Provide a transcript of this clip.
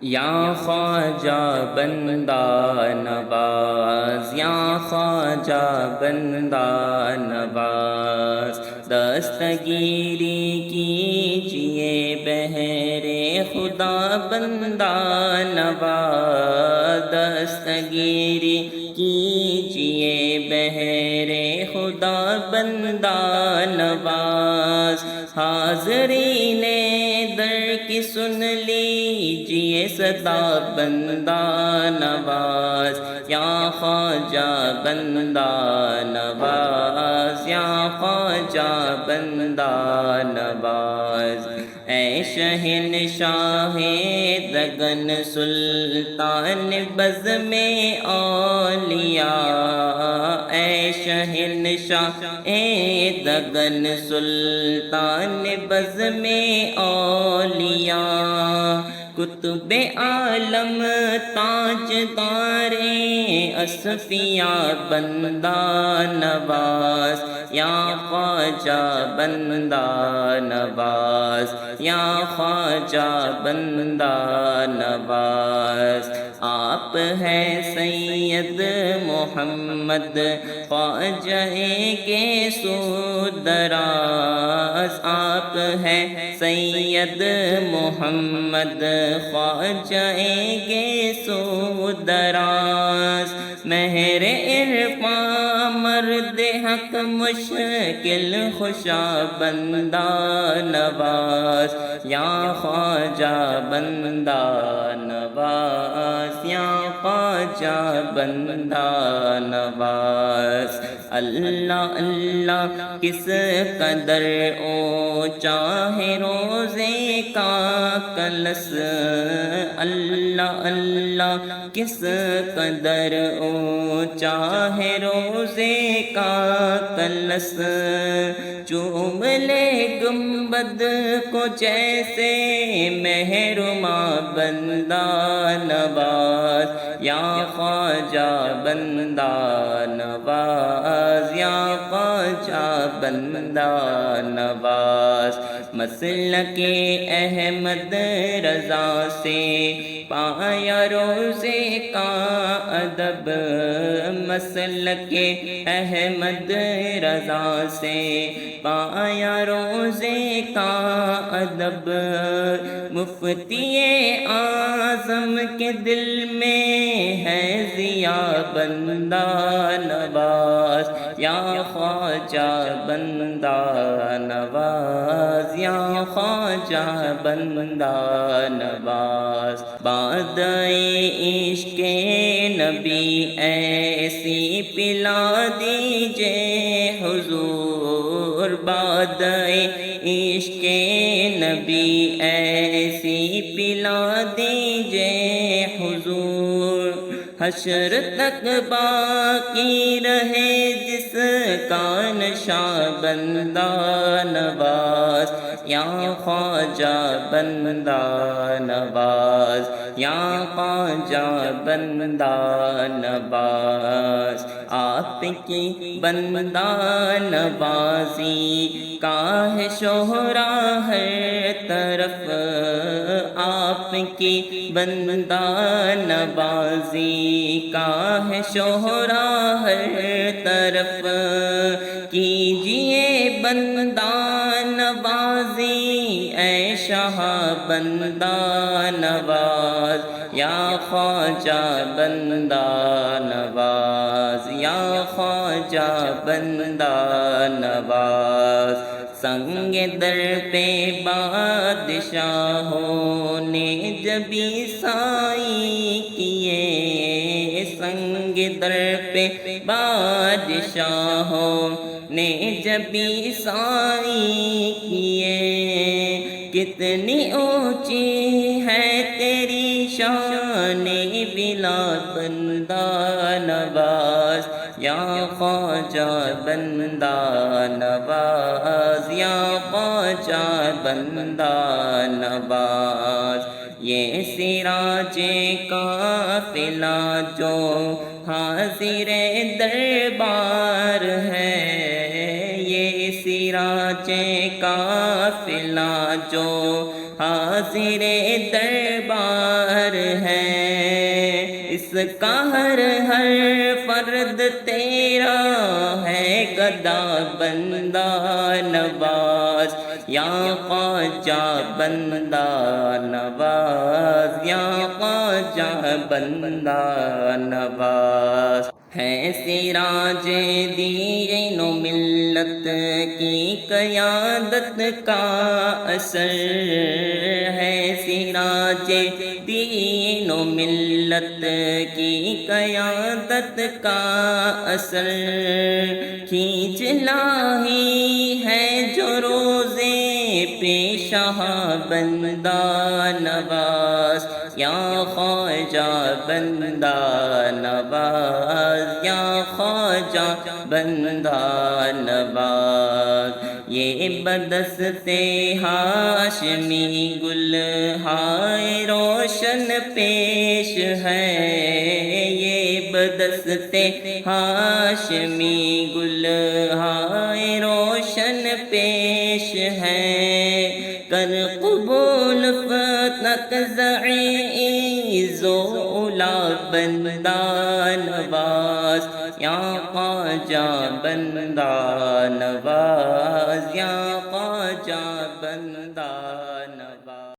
یا خواجہ بندہ نواز، یا خواجہ بندہ نواز، دستگیری کیجئے بہر خدا بندہ نواز، دستگیری کیجئے بہر خدا بندہ نواز، حاضرین در کی سن لیجئے صدا بندہ نواز، یا خواجہ بندہ نواز، یا خواجہ بندہ نواز، اے شہنشاہ دگن سلطان بزم اولیاء، اے شہنشاہ دگن سلطان بزم اولیاء، قطب عالم تاجدار اصفیاء بندہ نواز، یا خواجہ بندہ نواز، یا خواجہ بندہ نواز، آپ ہیں سید محمد خواجہ کے سو دراز، آپ ہیں سید محمد خواجہ کے سو دراز، مہر عرفاں مرد حق مشکل خوشا بندہ نواز، یا خواجہ بندہ نواز، یا خواجہ بندہ نواز، اللہ اللہ کس قدر اونچا ہے روزے کا کلس، اللہ اللہ کس قدر اونچا ہے روزے کا کلس، چوم لے گنبد کو جیسے محرماں بندہ نواز، یا خواجہ بندہ نواز، یا خواجہ بندہ نواز، مسلک احمد رضا سے پایا روزے کا ادب، مسلک احمد رضا سے پایا روزے کا ادب، مفتی اعظم کے دل میں ہے ضیاء بندہ نواز، یا خواجہ بندہ نواز، یا خواجہ بندہ نواز، باد عشق نبی ایسی پلا دیجئے حضور، باد عشق نبی ایسی پلا دیجئے حضور، حشر تک باقی رہے جس کا نشاں بندہ نواز، یا خواجہ بندہ نواز، یا خواجہ بندہ نواز، آپ کی بندہ نوازی کا ہے شہرا ہر طرف، آپ کی بندہ نوازی کا ہے شہرا ہر طرف، کیجئے بندہ نوازی اے شاہ بندہ نواز، یا خواجہ بندہ نواز، یا خواجہ بندہ نواز، سنگ در پہ بادشاہوں نے جب عیسائی کیے، سنگ در پہ بادشاہوں نے جب عیسائی کیے، کتنی اونچی ہے تیری شان بلا بندہ نواز، یا خواجہ بندہ نواز، یا خواجہ بندہ نواز، یہ سراج قافلہ جو حاضر دربار ہے، یہ سراج قافلہ جو حاضر دربار قہر ہے، اس کا ہر فرد تیرا ہے گدا بندہ نواز، یا خواجہ بندہ نواز، یا خواجہ بندہ نواز۔ ہے سراج دین و ملت کی قیادت کا اثر، ہے سراج دین و ملت کی قیادت کا اثر، کھینچ لاہی ہے جو روزے پیشہ بندہ نواز، یا خواجہ بندہ نواز، یا خواجہ بندہ نواز۔ یہ بدست ہاشمی گل ہائے روشن پیش ہے، یہ بدست ہاشمی گل ہائے روشن پیش ہے، کر قبول فتنت زعیز و اولا بندہ نواز، یا خواجہ بندہ نواز، یا خواجہ بندہ نواز۔